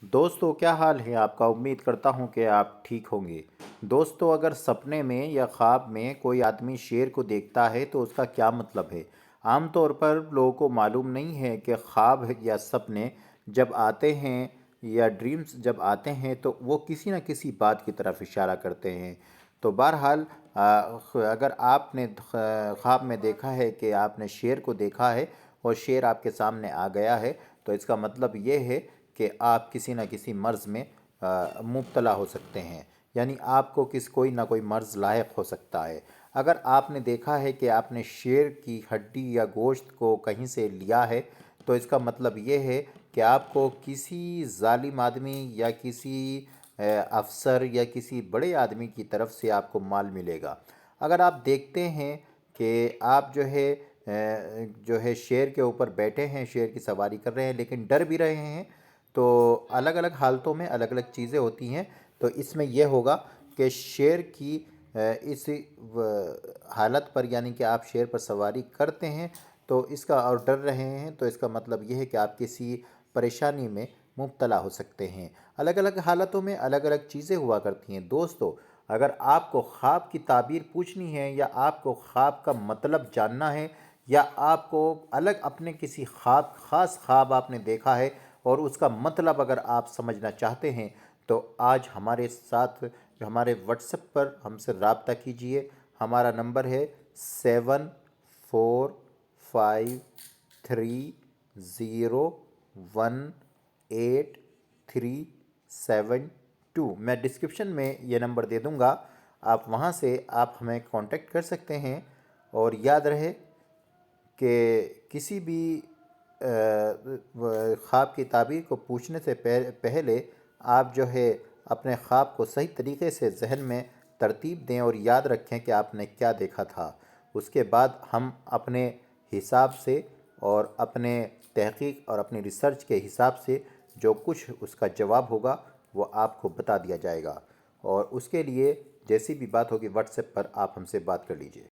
दोस्तों, क्या हाल है आपका। उम्मीद करता हूँ कि आप ठीक होंगे। दोस्तों, अगर सपने में या ख्वाब में कोई आदमी शेर को देखता है तो उसका क्या मतलब है। आम तौर पर लोगों को मालूम नहीं है कि ख्वाब या सपने जब आते हैं या ड्रीम्स जब आते हैं तो वो किसी न किसी बात की तरफ इशारा करते हैं। तो बहरहाल अगर आपने ख्वाब में देखा है कि आपने शेर को देखा है और शेर आपके सामने आ गया है, तो इसका मतलब ये है कि आप किसी न किसी मर्ज़ में मुब्तला हो सकते हैं। यानी आपको कोई ना कोई मर्ज़ लायक हो सकता है। अगर आपने देखा है कि आपने शेर की हड्डी या गोश्त को कहीं से लिया है, तो इसका मतलब ये है कि आपको किसी ज़ालिम आदमी या किसी अफ़सर या किसी बड़े आदमी की तरफ से आपको माल मिलेगा। अगर आप देखते हैं कि आप जो है शेर के ऊपर बैठे हैं, शेर की सवारी कर रहे हैं लेकिन डर भी रहे हैं, तो अलग अलग हालतों में अलग अलग चीज़ें होती हैं। तो इसमें यह होगा कि शेर की इस हालत पर, यानी कि आप शेर पर सवारी करते हैं तो इसका, और डर रहे हैं, तो इसका मतलब यह है कि आप किसी परेशानी में मुब्तला हो सकते हैं। अलग अलग हालतों में अलग अलग चीज़ें हुआ करती हैं। दोस्तों, अगर आपको ख्वाब की ताबीर पूछनी है या आपको ख्वाब का मतलब जानना है या आपको अलग अपने किसी ख़ास ख्वाब आपने देखा है और उसका मतलब अगर आप समझना चाहते हैं, तो आज हमारे साथ हमारे व्हाट्सएप पर हमसे रब्ता कीजिए। हमारा नंबर है 7453018372। मैं डिस्क्रिप्शन में ये नंबर दे दूँगा, आप वहाँ से आप हमें कांटेक्ट कर सकते हैं। और याद रहे कि किसी भी ख्वाब की ताबीर को पूछने से पहले आप जो है अपने ख्वाब को सही तरीके से जहन में तरतीब दें और याद रखें कि आपने क्या देखा था। उसके बाद हम अपने हिसाब से और अपने तहकीक और अपनी रिसर्च के हिसाब से जो कुछ उसका जवाब होगा वो आपको बता दिया जाएगा। और उसके लिए जैसी भी बात होगी व्हाट्सएप पर आप हमसे बात कर लीजिए।